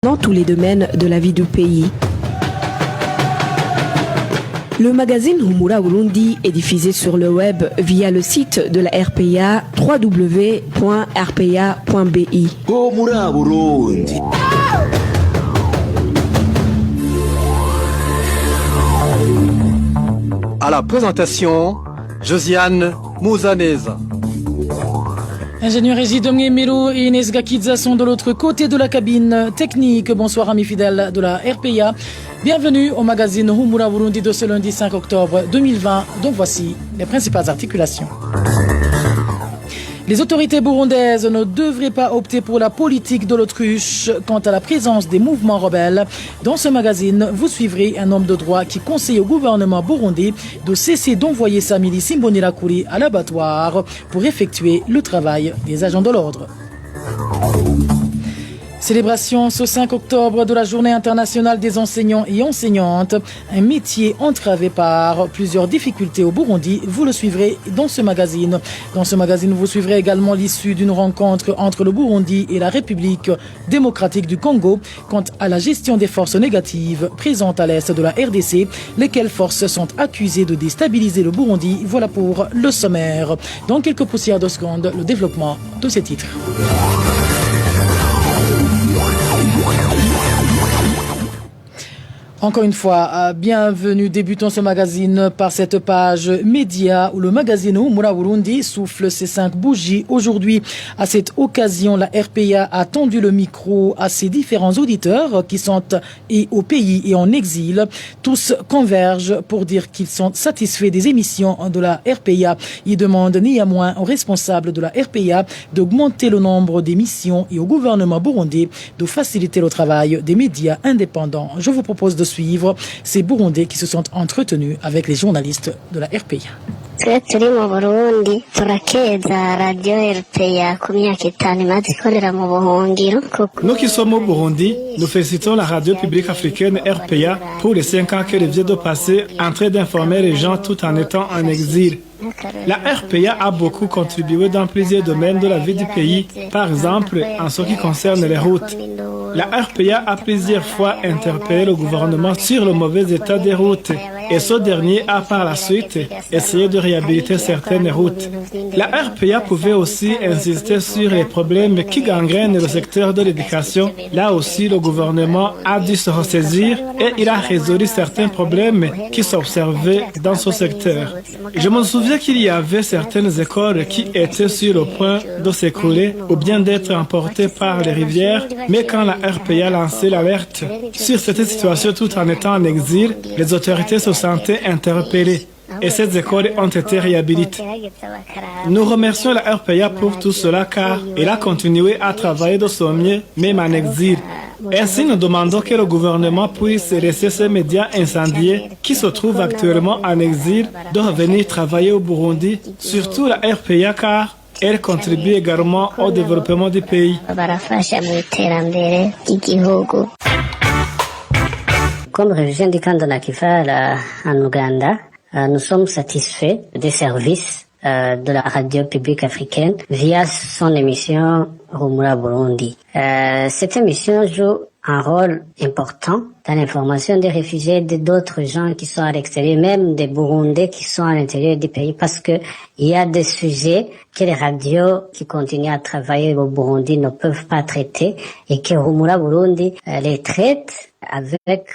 dans tous les domaines de la vie du pays. Le magazine Humura Burundi est diffusé sur le web via le site de la RPA www.rpa.bi. Humura Burundi. À la présentation, Josiane Mouzaneza. Ingénieur Régis Domnier-Melo et Inès Gakidza sont de l'autre côté de la cabine technique. Bonsoir amis fidèles de la RPA. Bienvenue au magazine Humura Burundi de ce lundi 5 octobre 2020. Donc voici les principales articulations. Les autorités burundaises ne devraient pas opter pour la politique de l'autruche quant à la présence des mouvements rebelles. Dans ce magazine, vous suivrez un homme de droit qui conseille au gouvernement burundais de cesser d'envoyer sa milice Imbonerakure à l'abattoir pour effectuer le travail des agents de l'ordre. Célébration ce 5 octobre de la Journée internationale des enseignants et enseignantes, un métier entravé par plusieurs difficultés au Burundi. Vous le suivrez dans ce magazine. Dans ce magazine, vous suivrez également l'issue d'une rencontre entre le Burundi et la République démocratique du Congo quant à la gestion des forces négatives présentes à l'est de la RDC, lesquelles forces sont accusées de déstabiliser le Burundi. Voilà pour le sommaire. Dans quelques poussières de secondes, le développement de ces titres. Encore une fois, bienvenue. Débutons ce magazine par cette page média où le magazine Humura Burundi souffle ses 5 bougies. Aujourd'hui, à cette occasion, la RPA a tendu le micro à ses différents auditeurs qui sont et au pays et en exil. Tous convergent pour dire qu'ils sont satisfaits des émissions de la RPA. Ils demandent néanmoins aux responsables de la RPA d'augmenter le nombre d'émissions et au gouvernement burundais de faciliter le travail des médias indépendants. Je vous propose de suivre ces Burundais qui se sont entretenus avec les journalistes de la RPA. Nous qui sommes au Burundi, nous félicitons la radio publique africaine RPA pour les 5 ans qu'elle vient de passer en train d'informer les gens tout en étant en exil. La RPA a beaucoup contribué dans plusieurs domaines de la vie du pays, par exemple en ce qui concerne les routes. La RPA a plusieurs fois interpellé le gouvernement sur le mauvais état des routes et ce dernier a par la suite essayé de réhabiliter certaines routes. La RPA pouvait aussi insister sur les problèmes qui gangrènent le secteur de l'éducation. Là aussi, le gouvernement a dû se ressaisir et il a résolu certains problèmes qui s'observaient dans ce secteur. Je me souviens qu'il y avait certaines écoles qui étaient sur le point de s'écrouler ou bien d'être emportées par les rivières, mais quand la RPA a lancé l'alerte sur cette situation tout en étant en exil, les autorités se sentaient interpellées et ces écoles ont été réhabilitées. Nous remercions la RPA pour tout cela car elle a continué à travailler de son mieux, même en exil. Ainsi, nous demandons que le gouvernement puisse laisser ces médias incendiés qui se trouvent actuellement en exil de revenir travailler au Burundi, surtout la RPA car elle contribue également au développement du pays. Comme région du camp de Nakifala en Ouganda, nous sommes satisfaits des services de la radio publique africaine via son émission Humura Burundi. Cette émission joue un rôle important dans l'information des réfugiés et d'autres gens qui sont à l'extérieur, même des Burundais qui sont à l'intérieur du pays, parce que il y a des sujets que les radios qui continuent à travailler au Burundi ne peuvent pas traiter et que Humura Burundi les traite avec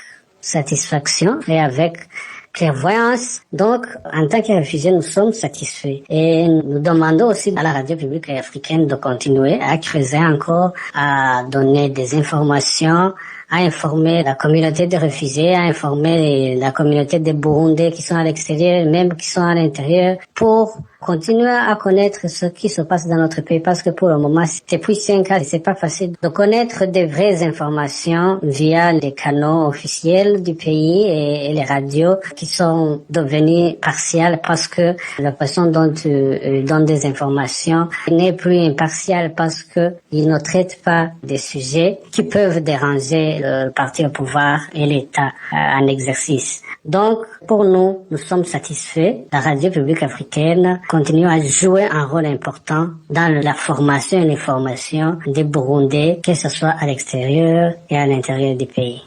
satisfaction et avec clairvoyance. Donc, en tant que réfugiés, nous sommes satisfaits. Et nous demandons aussi à la radio publique africaine de continuer à creuser encore, à donner des informations, à informer la communauté des réfugiés, à informer la communauté des Burundais qui sont à l'extérieur, même qui sont à l'intérieur, pour continuer à connaître ce qui se passe dans notre pays, parce que pour le moment, depuis 5 ans, c'est pas facile de connaître des vraies informations via les canaux officiels du pays et les radios qui sont devenues partiales parce que la façon dont ils donnent des informations n'est plus impartiale parce que ils ne traitent pas des sujets qui peuvent déranger le parti au pouvoir et l'État en exercice. Donc, pour nous, nous sommes satisfaits. La radio publique africaine continue à jouer un rôle important dans la formation et l'information des Burundais, que ce soit à l'extérieur et à l'intérieur du pays.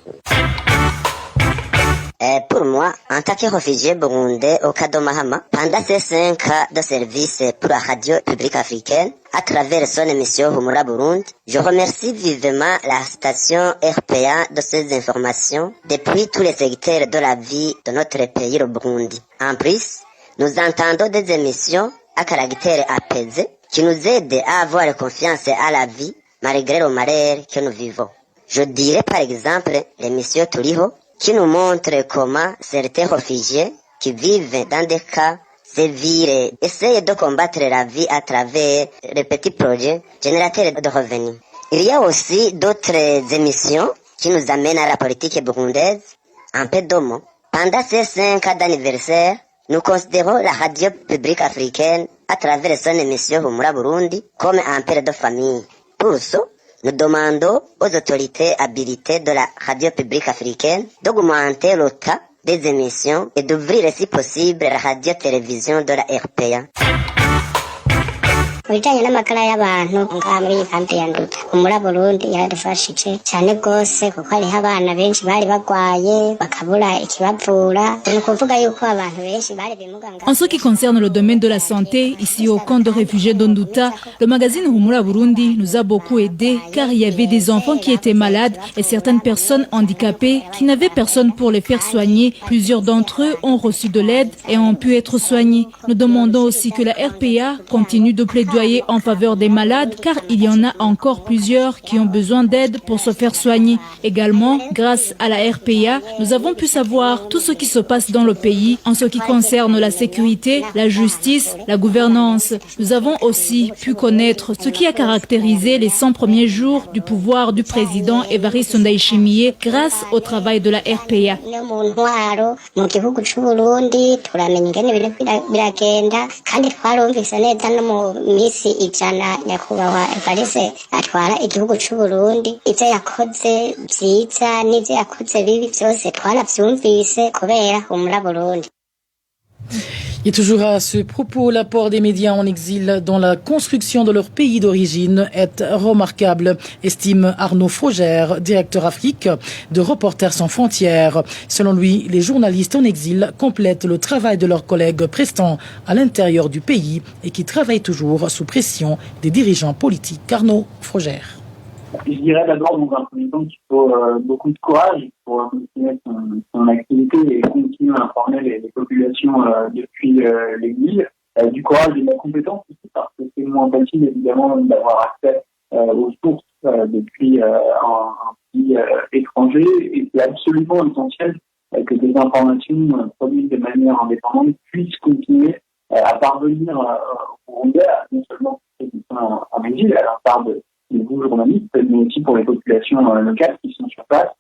Pour moi, en tant que réfugié burundais au cas de Mahama, pendant ces 5 ans de service pour la radio publique africaine, à travers son émission Humura Burundi, je remercie vivement la station RPA de ces informations depuis tous les secteurs de la vie de notre pays, le Burundi. En plus, nous entendons des émissions à caractère apaisé qui nous aident à avoir confiance à la vie malgré le malheur que nous vivons. Je dirais par exemple l'émission Turiho, qui nous montre comment certains réfugiés qui vivent dans des cas sévères essayent de combattre la vie à travers les petits projets générateurs de revenus. Il y a aussi d'autres émissions qui nous amènent à la politique burundaise. Un peu de mots. Pendant ces 5 ans d'anniversaire, nous considérons la radio publique africaine à travers son émission Humura Burundi comme un père de famille. Pour ça, nous demandons aux autorités habilitées de la radio publique africaine d'augmenter le temps des émissions et d'ouvrir si possible la radio-télévision de la RPA. Ibijanye n'amagara y'abantu ngaha muri iyi kampi ya Nduta Humura Burundi yaradufashije cyane rwose kuko hariho abana benshi bari bagwaye bakabura ikibavura. Ni ukuvuga yuko abantu benshi bari bimuga. En ce qui concerne le domaine de la santé, ici au camp de réfugiés d'Nduta, le magazine Humura Burundi nous a beaucoup aidés car il y avait des enfants qui étaient malades et certaines personnes handicapées qui n'avaient personne pour les faire soigner. Plusieurs d'entre eux ont reçu de l'aide et ont pu être soignés. Nous demandons aussi que la RPA continue de plaidoyer en faveur des malades car il y en a encore plusieurs qui ont besoin d'aide pour se faire soigner. Également, grâce à la RPA, nous avons pu savoir tout ce qui se passe dans le pays en ce qui concerne la sécurité, la justice, la gouvernance. Nous avons aussi pu connaître ce qui a caractérisé les 100 premiers jours du pouvoir du président Evariste Ndayishimiye grâce au travail de la RPA. Isi ijana nyakubahwa Evariste atwara igihugu cy'u Burundi, ivyo yakoze vyiza n'ivyo yakoze bibi byose twaravyumvise kubera Humura Burundi. Et toujours à ce propos, l'apport des médias en exil dans la construction de leur pays d'origine est remarquable, estime Arnaud Frogère, directeur Afrique de Reporters sans frontières. Selon lui, les journalistes en exil complètent le travail de leurs collègues prestant à l'intérieur du pays et qui travaillent toujours sous pression des dirigeants politiques. Arnaud Frogère. Je dirais d'abord dans un premier temps qu'il faut beaucoup de courage pour continuer son activité et continuer à informer les populations depuis l'exil. Du courage et de la compétence aussi, parce que c'est moins facile évidemment d'avoir accès aux sources depuis un pays étranger, et c'est absolument essentiel que des informations produites de manière indépendante puissent continuer à parvenir au Burundais, non seulement ceux qui sont en exil, à l'instar de vous journalistes, mais aussi pour les populations locales qui sont sur place,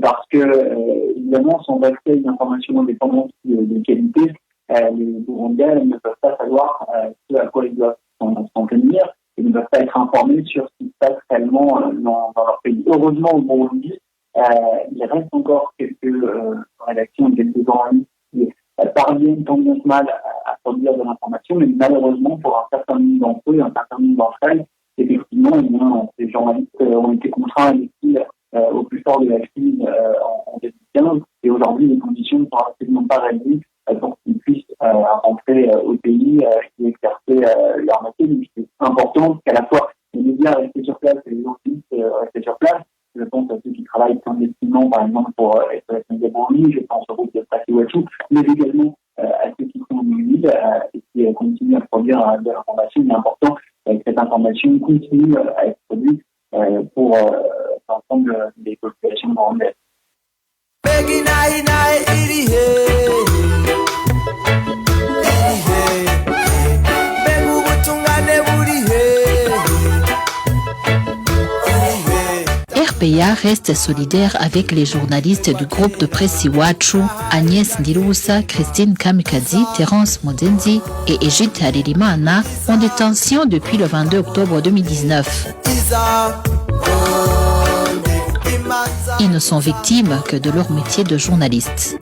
parce que évidemment, sans accès à une information indépendante de qualité, les Burundais ne peuvent pas savoir ce à quoi ils doivent s'en tenir et ne peuvent pas être informés sur ce qui se passe réellement dans leur pays. Heureusement, au Burundi, il reste encore quelques rédactions et quelques journalistes qui parviennent tant bien que mal à produire de l'information, mais malheureusement, pour un certain nombre d'entre eux, un certain nombre d'entre elles, effectivement, ces journalistes ont été contraints à l'exil au plus fort de la crise en 2015, et aujourd'hui les conditions ne sont absolument pas réunies pour qu'ils puissent rentrer au pays et exercer leur métier. Donc c'est important qu'à la fois les médias restent sur place et les journalistes restent sur place. Je pense à ceux qui travaillent clandestinement, par exemple, pour SOS Média Burundi, je pense au groupe de Presse Iwachu, mais également à ceux qui sont en exil et qui continuent à produire de l'information. Il est important que cette information continue à être produite pour l'ensemble des populations burundaises. RPA reste solidaire avec les journalistes du groupe de presse Iwachu, Agnès Ndirubusa, Christine Kamikazi, Terence Modenzi et Egide Harerimana, en détention depuis le 22 octobre 2019. Ils ne sont victimes que de leur métier de journaliste.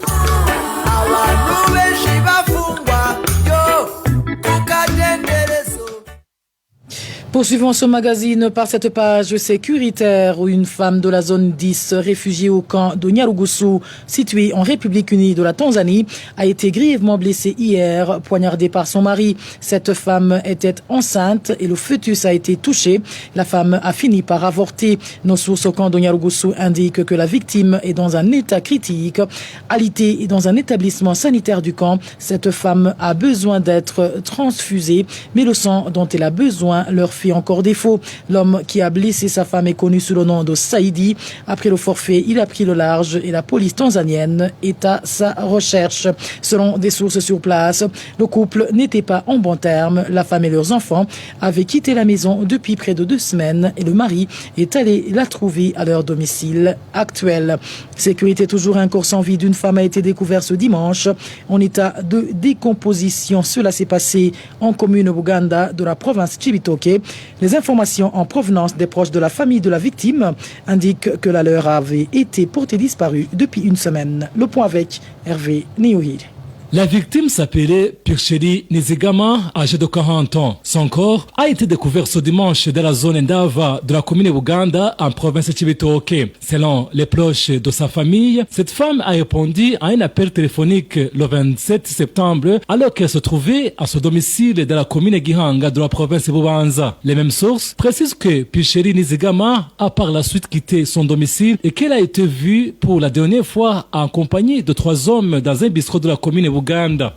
Poursuivons ce magazine par cette page sécuritaire où une femme de la zone 10 réfugiée au camp de Nyarugusu, situé en République unie de la Tanzanie, a été grièvement blessée hier, poignardée par son mari. Cette femme était enceinte et le fœtus a été touché. La femme a fini par avorter. Nos sources au camp de Nyarugusu indiquent que la victime est dans un état critique. Alitée dans un établissement sanitaire du camp, cette femme a besoin d'être transfusée, mais le sang dont elle a besoin leur fait encore défaut. L'homme qui a blessé sa femme est connu sous le nom de Saïdi. Après le forfait, il a pris le large et la police tanzanienne est à sa recherche. Selon des sources sur place, le couple n'était pas en bon terme. La femme et leurs enfants avaient quitté la maison depuis près de 2 semaines et le mari est allé la trouver à leur domicile actuel. Sécurité toujours, un corps sans vie d'une femme a été découvert ce dimanche en état de décomposition. Cela s'est passé en commune Buganda de la province Cibitoke. Les informations en provenance des proches de la famille de la victime indiquent que la leur avait été portée disparue depuis 1 semaine. Le point avec Hervé Néohil. La victime s'appelait Pircheri Nizigama, âgée de 40 ans. Son corps a été découvert ce dimanche dans la zone Ndava de la commune Buganda en province de Cibitoke. Selon les proches de sa famille, cette femme a répondu à un appel téléphonique le 27 septembre alors qu'elle se trouvait à son domicile dans la commune Gihanga de la province de Bubanza. Les mêmes sources précisent que Pircheri Nizigama a par la suite quitté son domicile et qu'elle a été vue pour la dernière fois en compagnie de 3 hommes dans un bistrot de la commune Buganda.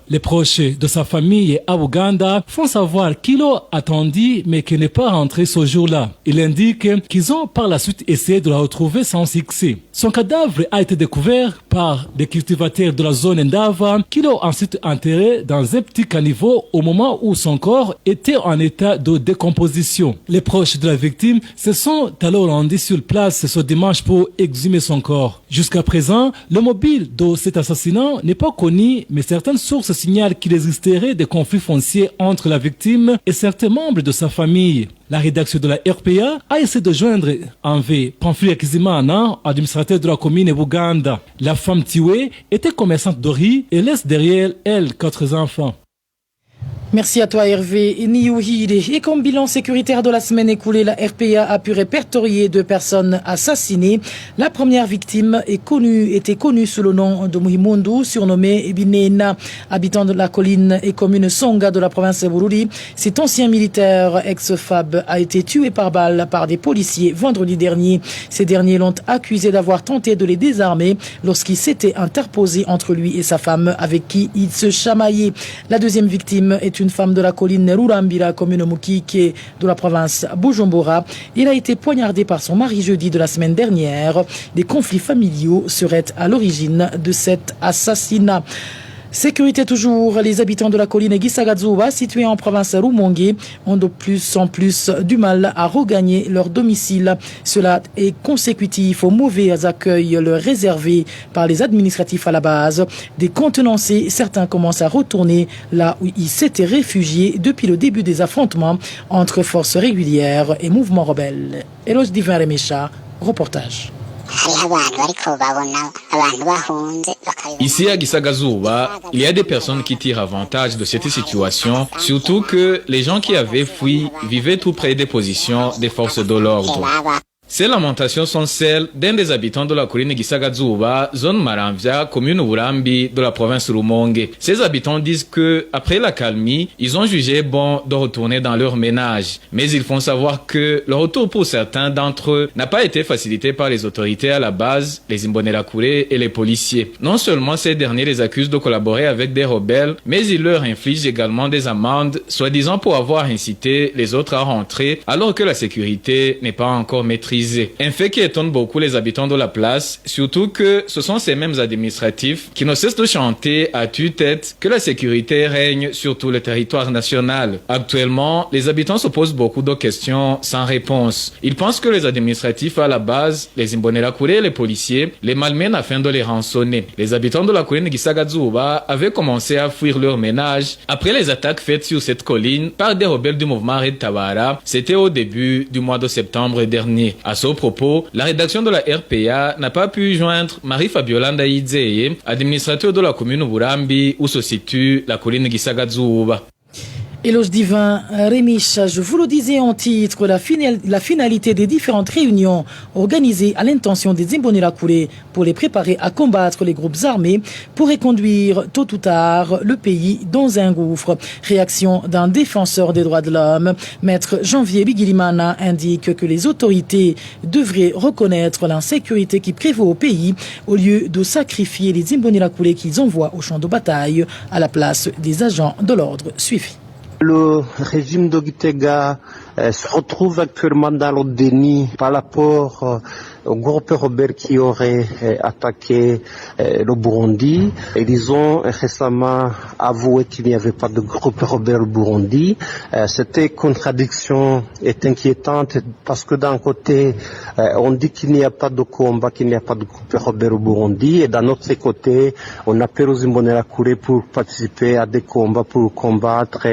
Les proches de sa famille à Buganda font savoir qu'il a attendu mais qu'il n'est pas rentré ce jour-là. Il indique qu'ils ont par la suite essayé de la retrouver sans succès. Son cadavre a été découvert par des cultivateurs de la zone Ndava qui l'ont ensuite enterré dans un petit caniveau au moment où son corps était en état de décomposition. Les proches de la victime se sont alors rendus sur place ce dimanche pour exhumer son corps. Jusqu'à présent, le mobile de cet assassinat n'est pas connu, mais certaines sources signalent qu'il existerait des conflits fonciers entre la victime et certains membres de sa famille. La rédaction de la RPA a essayé de joindre Anve Pamphile Kizimana, administrateur de la commune Buganda. La femme tuée était commerçante de riz et laisse derrière elle 4 enfants. Merci à toi Hervé Niyouhide. Et comme bilan sécuritaire de la semaine écoulée, la RPA a pu répertorier 2 personnes assassinées. La première victime était connue sous le nom de Muhimundu, surnommé Binena, habitant de la colline et commune Songa de la province de Bururi. Cet ancien militaire ex-FAB a été tué par balle par des policiers vendredi dernier. Ces derniers l'ont accusé d'avoir tenté de les désarmer lorsqu'il s'était interposé entre lui et sa femme avec qui il se chamaillait. La deuxième victime est une femme de la colline Rurambira, commune Mukike de la province Bujumbura. Il a été poignardé par son mari jeudi de la semaine dernière. Des conflits familiaux seraient à l'origine de cet assassinat. Sécurité toujours, les habitants de la colline Gisagazuba, située en province Rumonge, ont de plus en plus du mal à regagner leur domicile. Cela est consécutif aux mauvais accueils leur réservés par les administratifs à la base. Décontenancés, certains commencent à retourner là où ils s'étaient réfugiés depuis le début des affrontements entre forces régulières et mouvements rebelles. Eloge Divin Remecha, reportage. Ici à Gisagazuba, il y a des personnes qui tirent avantage de cette situation, surtout que les gens qui avaient fui vivaient tout près des positions des forces de l'ordre. Ces lamentations sont celles d'un des habitants de la colline Gisagazuba, zone Maramvya, commune Urambi de la province Rumonge. Ces habitants disent que, après l'accalmie, ils ont jugé bon de retourner dans leur ménage. Mais ils font savoir que le retour pour certains d'entre eux n'a pas été facilité par les autorités à la base, les Imbonerakure et les policiers. Non seulement ces derniers les accusent de collaborer avec des rebelles, mais ils leur infligent également des amendes, soi-disant pour avoir incité les autres à rentrer, alors que la sécurité n'est pas encore maîtrisée. Un fait qui étonne beaucoup les habitants de la place, surtout que ce sont ces mêmes administratifs qui ne cessent de chanter à tue-tête que la sécurité règne sur tout le territoire national. Actuellement, les habitants se posent beaucoup de questions sans réponse. Ils pensent que les administratifs à la base, les Imbonerakure et les policiers, les malmènent afin de les rançonner. Les habitants de la colline Gisagazuba avaient commencé à fuir leur ménage après les attaques faites sur cette colline par des rebelles du mouvement Red Tabara. C'était au début du mois de septembre dernier. À ce propos, la rédaction de la RPA n'a pas pu joindre Marie-Fabiola Ndaïdzeye, administrateur de la commune Burambi où se situe la colline Gisagazuba. Éloge divin, Rémiche, je vous le disais en titre, la finalité des différentes réunions organisées à l'intention des Imbonerakure pour les préparer à combattre les groupes armés pourrait conduire tôt ou tard le pays dans un gouffre. Réaction d'un défenseur des droits de l'homme. Maître Janvier Bigirimana indique que les autorités devraient reconnaître l'insécurité qui prévaut au pays au lieu de sacrifier les Imbonerakure qu'ils envoient au champ de bataille à la place des agents de l'ordre. Suivi. Le régime de Gitega se retrouve actuellement dans le déni par rapport au groupe rebelle qui aurait attaqué le Burundi. Et ils ont récemment avoué qu'il n'y avait pas de groupe rebelle au Burundi. Cette contradiction est inquiétante parce que d'un côté, on dit qu'il n'y a pas de combat, qu'il n'y a pas de groupe rebelle au Burundi. Et d'un autre côté, on appelle aux Imbonerakure pour participer à des combats, pour combattre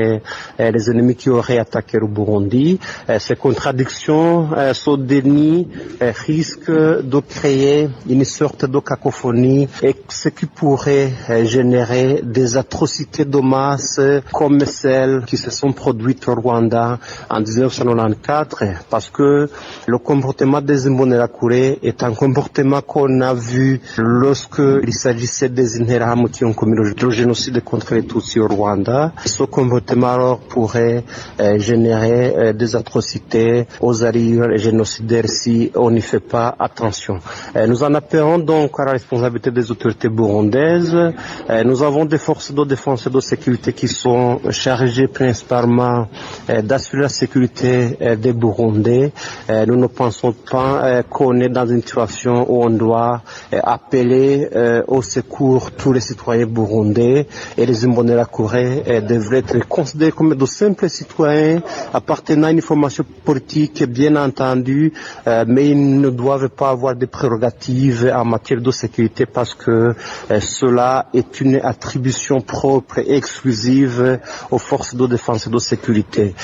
les ennemis qui auraient attaqué le Burundi. Ces contradictions, ce déni risque de créer une sorte de cacophonie et ce qui pourrait générer des atrocités de masse comme celles qui se sont produites au Rwanda en 1994 parce que le comportement des Imbonerakure est un comportement qu'on a vu lorsque il s'agissait des Interahamwe qui ont commis le génocide contre les Tutsis au Rwanda. Ce comportement alors pourrait générer des atrocités aux arrières génocidaires si on n'y fait pas attention. Nous en appelons donc à la responsabilité des autorités burundaises. Nous avons des forces de défense et de sécurité qui sont chargées principalement d'assurer la sécurité des Burundais. Nous ne pensons pas qu'on est dans une situation où on doit appeler au secours tous les citoyens burundais et les Imbonerakure devraient être considérés comme de simples citoyens appartenant à une formation politique, bien entendu, mais ils ne doivent pas avoir des prérogatives en matière de sécurité parce que cela est une attribution propre et exclusive aux forces de défense et de sécurité.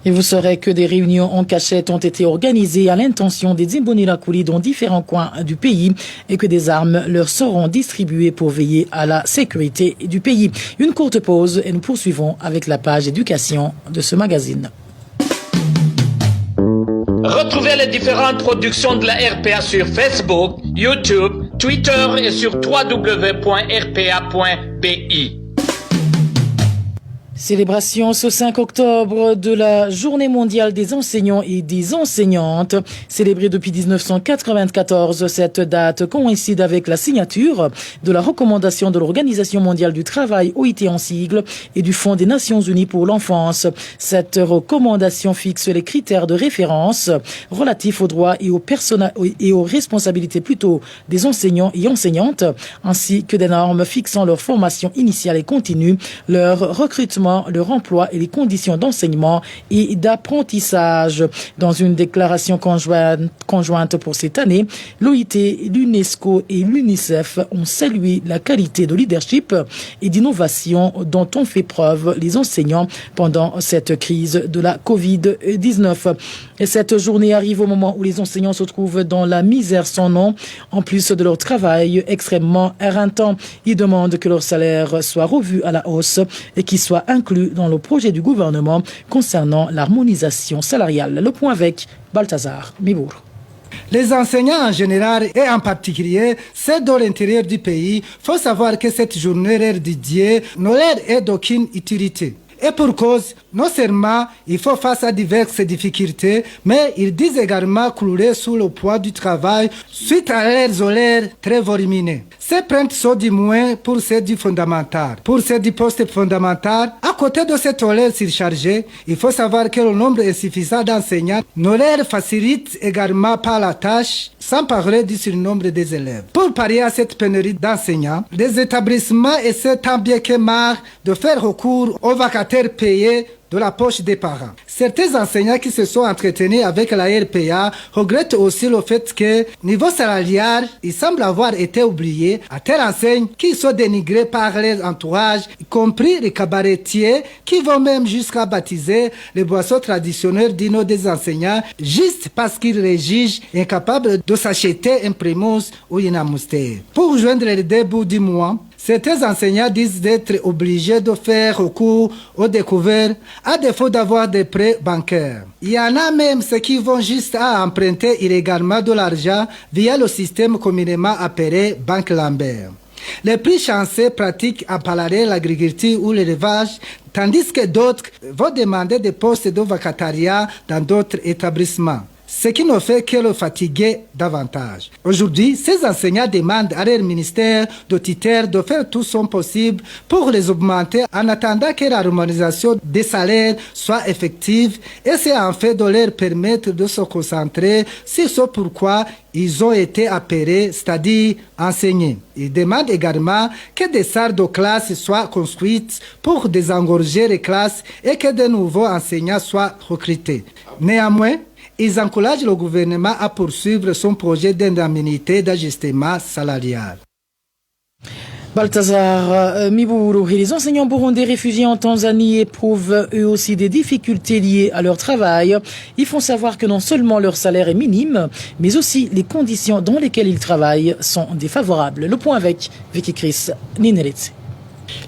Et vous saurez que des réunions en cachette ont été organisées à l'intention des Imbonerakure dans différents coins du pays et que des armes leur seront distribuées pour veiller à la sécurité du pays. Une courte pause et nous poursuivons avec la page éducation de ce magazine. Retrouvez les différentes productions de la RPA sur Facebook, YouTube, Twitter et sur www.rpa.bi. Célébration ce 5 octobre de la Journée mondiale des enseignants et des enseignantes. Célébrée depuis 1994, cette date coïncide avec la signature de la recommandation de l'Organisation mondiale du travail, OIT en sigle, et du Fonds des Nations unies pour l'enfance. Cette recommandation fixe les critères de référence relatifs aux droits et aux responsabilités plutôt des enseignants et enseignantes, ainsi que des normes fixant leur formation initiale et continue, leur recrutement, leur emploi et les conditions d'enseignement et d'apprentissage. Dans une déclaration conjointe pour cette année, l'OIT, l'UNESCO et l'UNICEF ont salué la qualité de leadership et d'innovation dont ont fait preuve les enseignants pendant cette crise de la Covid-19. Et cette journée arrive au moment où les enseignants se trouvent dans la misère sans nom, en plus de leur travail extrêmement éreintant. Ils demandent que leur salaire soit revu à la hausse et qu'il soit inclus dans le projet du gouvernement concernant l'harmonisation salariale. Le point avec Balthazar Mibour. Les enseignants en général et en particulier ceux dans l'intérieur du pays, faut savoir que cette journée leur dédiée ne leur est d'aucune utilité. Et pour cause, non seulement il faut face à diverses difficultés, mais ils disent également crouler sous le poids du travail suite à leurs horaires très volumineux. Ces plaintes sont du moins pour ceux du fondamental. Pour ceux du poste fondamental, à côté de cet horaire surchargé, il faut savoir que le nombre insuffisant d'enseignants ne leur facilite également pas la tâche, sans parler du surnombre des élèves. Pour pallier à cette pénurie d'enseignants, les établissements essaient tant bien que mal de faire recours aux vacataires payés de la poche des parents. Certains enseignants qui se sont entretenus avec la RPA regrettent aussi le fait que, niveau salarial, ils semblent avoir été oubliés à telle enseigne qu'ils sont dénigrés par leur entourage, y compris les cabaretiers qui vont même jusqu'à baptiser les boissons traditionnelles d'inno des enseignants juste parce qu'ils les jugent incapables de s'acheter un Primus ou une Amstel. Pour rejoindre le début du mois, certains enseignants disent d'être obligés de faire recours aux découvertes à défaut d'avoir des prêts bancaires. Il y en a même ceux qui vont juste à emprunter illégalement de l'argent via le système communément appelé Banque Lambert. Les plus chanceux pratiquent en parallèle l'agriculture ou l'élevage, tandis que d'autres vont demander des postes de vacatariat dans d'autres établissements. Ce qui ne fait que le fatiguer davantage. Aujourd'hui, ces enseignants demandent à leur ministère de tutelle de faire tout son possible pour les augmenter en attendant que la harmonisation des salaires soit effective et c'est en fait de leur permettre de se concentrer sur ce pourquoi ils ont été appelés, c'est-à-dire enseigner. Ils demandent également que des salles de classe soient construites pour désengorger les classes et que de nouveaux enseignants soient recrutés. Néanmoins, ils encouragent le gouvernement à poursuivre son projet d'indemnité d'ajustement salarial. Balthazar Miburu et les enseignants burundais réfugiés en Tanzanie éprouvent eux aussi des difficultés liées à leur travail. Ils font savoir que non seulement leur salaire est minime, mais aussi les conditions dans lesquelles ils travaillent sont défavorables. Le point avec Vicky Chris Nineritz.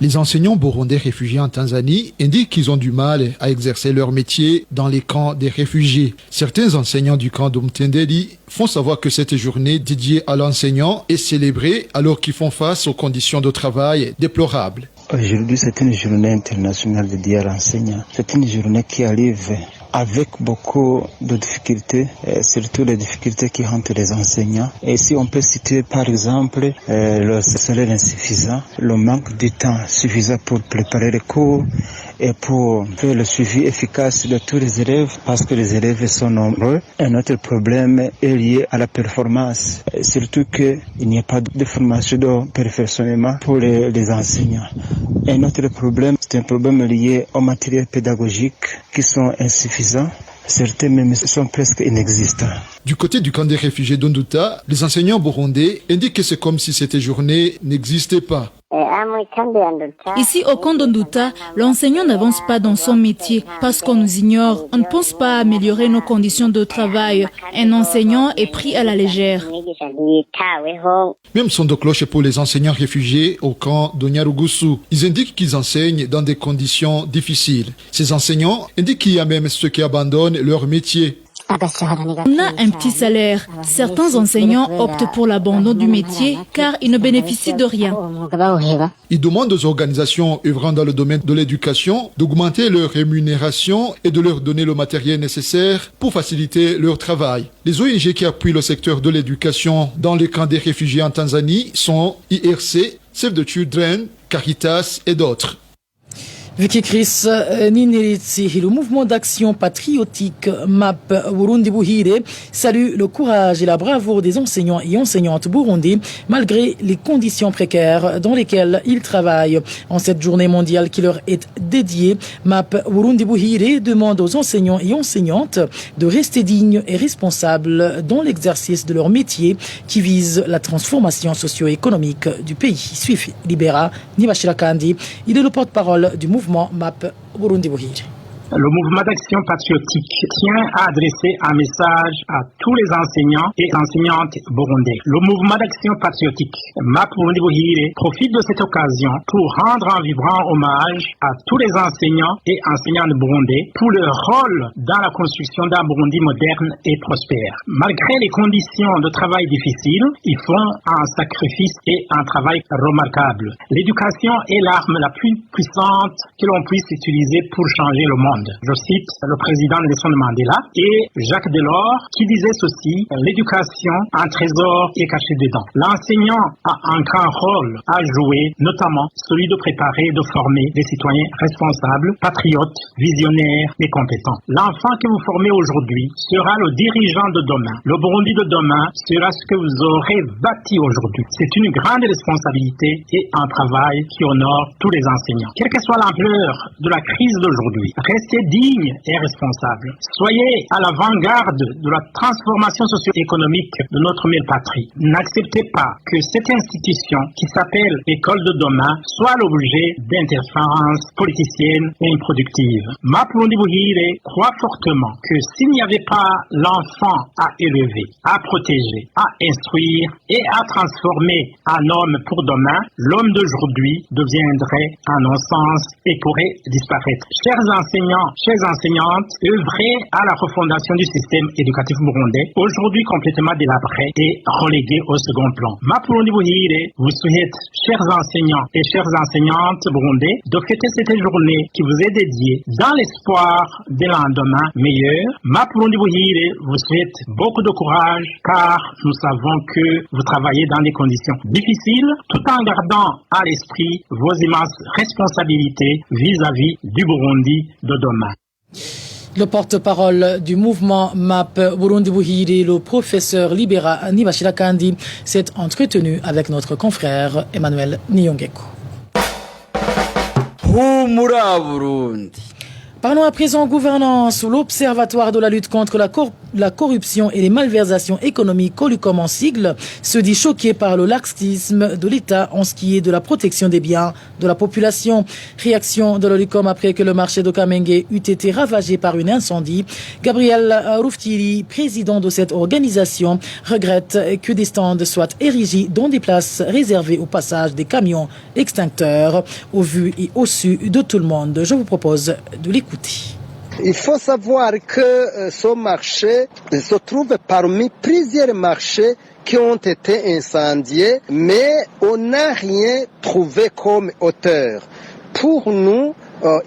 Les enseignants burundais réfugiés en Tanzanie indiquent qu'ils ont du mal à exercer leur métier dans les camps des réfugiés. Certains enseignants du camp d'Umtendeli font savoir que cette journée dédiée à l'enseignant est célébrée alors qu'ils font face aux conditions de travail déplorables. Aujourd'hui, c'est une journée internationale dédiée à l'enseignant. C'est une journée qui arrive avec beaucoup de difficultés, surtout les difficultés qui hantent les enseignants. Et si on peut citer par exemple le salaire insuffisant, le manque de temps suffisant pour préparer les cours et pour faire le suivi efficace de tous les élèves parce que les élèves sont nombreux. Un autre problème est lié à la performance, surtout qu'il n'y a pas de formation de perfectionnement pour les enseignants. Un autre problème, c'est un problème lié aux matériels pédagogiques qui sont insuffisants. Certains même sont presque inexistants. Du côté du camp des réfugiés d'Onduta, les enseignants burundais indiquent que c'est comme si cette journée n'existait pas. Ici, au camp d'Onduta, l'enseignant n'avance pas dans son métier parce qu'on nous ignore. On ne pense pas à améliorer nos conditions de travail. Un enseignant est pris à la légère. Même son de cloche pour les enseignants réfugiés au camp d'Onyarugusu. Ils indiquent qu'ils enseignent dans des conditions difficiles. Ces enseignants indiquent qu'il y a même ceux qui abandonnent leur métier. On a un petit salaire. Certains enseignants optent pour l'abandon du métier car ils ne bénéficient de rien. Ils demandent aux organisations œuvrant dans le domaine de l'éducation d'augmenter leur rémunération et de leur donner le matériel nécessaire pour faciliter leur travail. Les ONG qui appuient le secteur de l'éducation dans les camps des réfugiés en Tanzanie sont IRC, Save the Children, Caritas et d'autres. Vicky Chris Nineritsi, le mouvement d'action patriotique MAP Burundi Buhire salue le courage et la bravoure des enseignants et enseignantes burundais malgré les conditions précaires dans lesquelles ils travaillent. En cette journée mondiale qui leur est dédiée, MAP Burundi Buhire demande aux enseignants et enseignantes de rester dignes et responsables dans l'exercice de leur métier qui vise la transformation socio-économique du pays. Suivi Libera Nibashira Kandi, il est le porte-parole du mouvement MAP Burundi Buhire. Le mouvement d'action patriotique tient à adresser un message à tous les enseignants et enseignantes burundais. Le mouvement d'action patriotique MAP Burundi Buhire profite de cette occasion pour rendre un vibrant hommage à tous les enseignants et enseignantes burundais pour leur rôle dans la construction d'un Burundi moderne et prospère. Malgré les conditions de travail difficiles, ils font un sacrifice et un travail remarquable. L'éducation est l'arme la plus puissante que l'on puisse utiliser pour changer le monde. Je cite le président Nelson Mandela et Jacques Delors qui disait ceci: l'éducation, un trésor est caché dedans. L'enseignant a un grand rôle à jouer, notamment celui de préparer et de former des citoyens responsables, patriotes, visionnaires et compétents. L'enfant que vous formez aujourd'hui sera le dirigeant de demain. Le Burundi de demain sera ce que vous aurez bâti aujourd'hui. C'est une grande responsabilité et un travail qui honore tous les enseignants. Quelle que soit l'ampleur de la crise d'aujourd'hui, restez Restez dignes et responsables. Soyez à l'avant-garde de la transformation socio-économique de notre belle patrie. N'acceptez pas que cette institution qui s'appelle École de demain soit l'objet d'interférences politiciennes et improductives. Mapurundi Buhire croit fortement que s'il n'y avait pas l'enfant à élever, à protéger, à instruire et à transformer en homme pour demain, l'homme d'aujourd'hui deviendrait un non-sens et pourrait disparaître. Chers enseignants, chères enseignantes, œuvrez à la refondation du système éducatif burundais, aujourd'hui complètement délabré et relégué au second plan. Mapurundi Buhire vous souhaite, chers enseignants et chères enseignantes burundais, de fêter cette journée qui vous est dédiée dans l'espoir d'un lendemain meilleur. Mapurundi Buhire vous souhaite beaucoup de courage car nous savons que vous travaillez dans des conditions difficiles tout en gardant à l'esprit vos immenses responsabilités vis-à-vis du Burundi de demain. Le porte-parole du mouvement MAP Burundi Buhire, le professeur Libera Nibashira Kandi, s'est entretenu avec notre confrère Emmanuel Niyongeko. Humura Burundi. Parlons à présent gouvernance où l'Observatoire de la lutte contre la corruption et les malversations économiques, Colucom en sigle, se dit choqué par le laxisme de l'État en ce qui est de la protection des biens de la population. Réaction de l'Colucom après que le marché de Kamenge eût été ravagé par un incendie. Gabriel Rouftiri, président de cette organisation, regrette que des stands soient érigés dans des places réservées au passage des camions extincteurs, au vu et au su de tout le monde. Je vous propose de l'écouter. Il faut savoir que ce marché se trouve parmi plusieurs marchés qui ont été incendiés, mais on n'a rien trouvé comme auteur. Pour nous,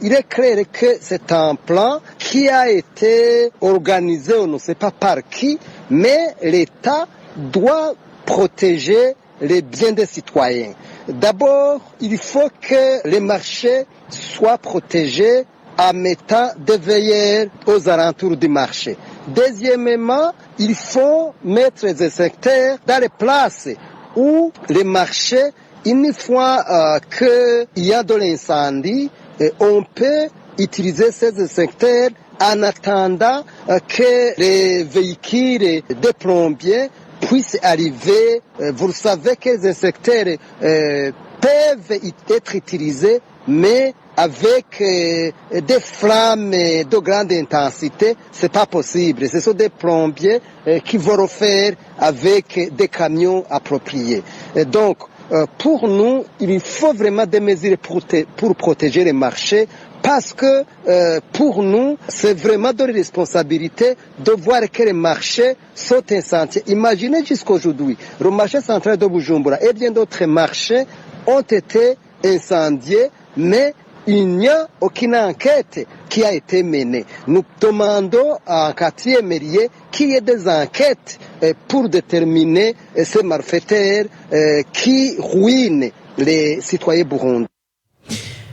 il est clair que c'est un plan qui a été organisé, on ne sait pas par qui, mais l'État doit protéger les biens des citoyens. D'abord, il faut que les marchés soient protégés en mettant des veilleurs aux alentours du marché. Deuxièmement, il faut mettre des secteurs dans les places où les marchés, une fois qu'il y a de l'incendie, on peut utiliser ces secteurs en attendant que les véhicules des plombiers puissent arriver. Vous savez que les secteurs peuvent être utilisés, mais avec des flammes de grande intensité, c'est pas possible. Ce sont des plombiers qui vont le faire avec des camions appropriés. Et donc, pour nous, il faut vraiment des mesures pour protéger les marchés, parce que pour nous, c'est vraiment de responsabilité de voir que les marchés sont incendiés. Imaginez jusqu'aujourd'hui, le marché central de Bujumbura et bien d'autres marchés ont été incendiés, mais il n'y a aucune enquête qui a été menée. Nous demandons à quartier Mérier qu'il y ait des enquêtes pour déterminer ces malfaiteurs qui ruinent les citoyens burundais.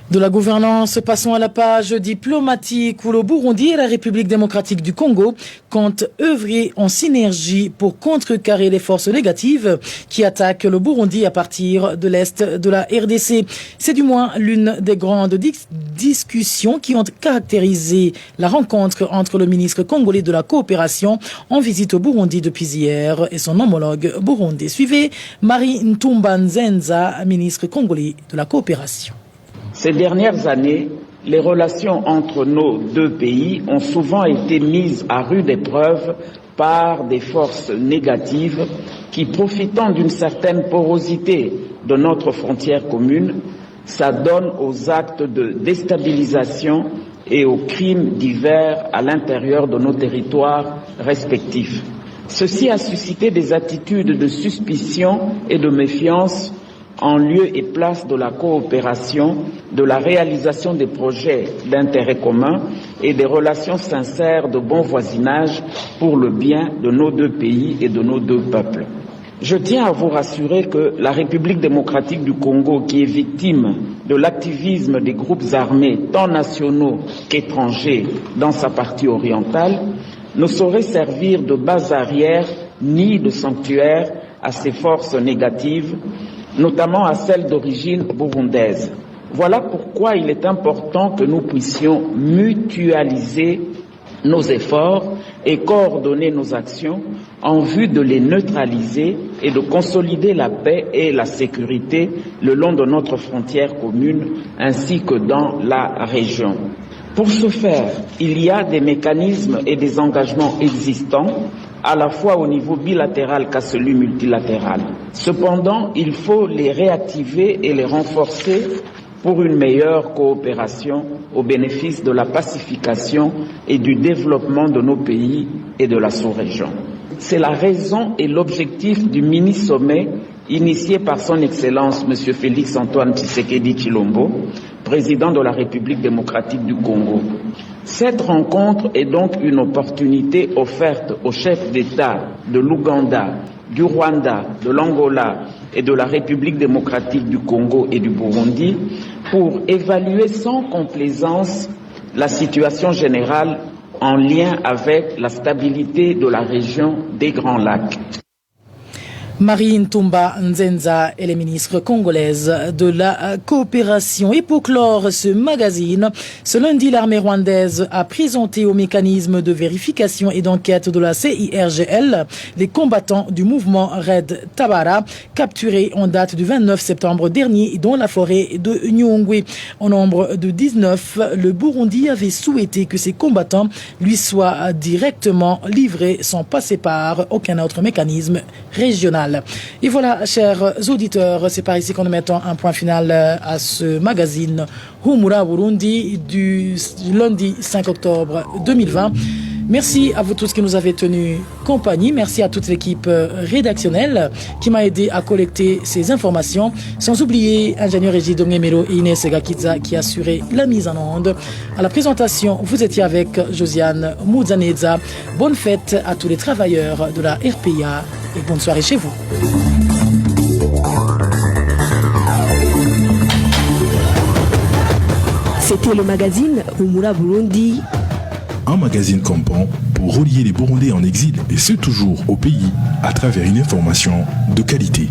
De la gouvernance, passons à la page diplomatique où le Burundi et la République démocratique du Congo comptent œuvrer en synergie pour contrecarrer les forces négatives qui attaquent le Burundi à partir de l'est de la RDC. C'est du moins l'une des grandes discussions qui ont caractérisé la rencontre entre le ministre congolais de la coopération en visite au Burundi depuis hier et son homologue burundais. Suivez Marie Ntumba Nzenza, ministre congolais de la coopération. Ces dernières années, les relations entre nos deux pays ont souvent été mises à rude épreuve par des forces négatives qui, profitant d'une certaine porosité de notre frontière commune, s'adonnent aux actes de déstabilisation et aux crimes divers à l'intérieur de nos territoires respectifs. Ceci a suscité des attitudes de suspicion et de méfiance en lieu et place de la coopération, de la réalisation des projets d'intérêt commun et des relations sincères de bon voisinage pour le bien de nos deux pays et de nos deux peuples. Je tiens à vous rassurer que la République démocratique du Congo, qui est victime de l'activisme des groupes armés tant nationaux qu'étrangers dans sa partie orientale, ne saurait servir de base arrière ni de sanctuaire à ces forces négatives, notamment à celles d'origine burundaise. Voilà pourquoi il est important que nous puissions mutualiser nos efforts et coordonner nos actions en vue de les neutraliser et de consolider la paix et la sécurité le long de notre frontière commune ainsi que dans la région. Pour ce faire, il y a des mécanismes et des engagements existants à la fois au niveau bilatéral qu'à celui multilatéral. Cependant, il faut les réactiver et les renforcer pour une meilleure coopération au bénéfice de la pacification et du développement de nos pays et de la sous-région. C'est la raison et l'objectif du mini-sommet initié par son Excellence M. Félix Antoine Tshisekedi Tshilombo, président de la République démocratique du Congo. Cette rencontre est donc une opportunité offerte aux chefs d'État de l'Ouganda, du Rwanda, de l'Angola et de la République démocratique du Congo et du Burundi pour évaluer sans complaisance la situation générale en lien avec la stabilité de la région des Grands Lacs. Marine Toumba Nzenza est la ministre congolaise de la coopération. Et pour clore ce magazine, ce lundi, l'armée rwandaise a présenté au mécanisme de vérification et d'enquête de la CIRGL les combattants du mouvement Red Tabara capturés en date du 29 septembre dernier dans la forêt de Nyungwe. Au nombre de 19, le Burundi avait souhaité que ces combattants lui soient directement livrés sans passer par aucun autre mécanisme régional. Et voilà, chers auditeurs, c'est par ici qu'on nous mettons un point final à ce magazine Humura Burundi du lundi 5 octobre 2020. Merci à vous tous qui nous avez tenu compagnie. Merci à toute l'équipe rédactionnelle qui m'a aidé à collecter ces informations. Sans oublier ingénieur Régis Dongemero et Inès Gakiza qui assuraient la mise en onde. À la présentation, vous étiez avec Josiane Mouzaneza. Bonne fête à tous les travailleurs de la RPA et bonne soirée chez vous. C'était le magazine Humura Burundi. Un magazine comprend pour relier les Burundais en exil et ceux toujours au pays à travers une information de qualité.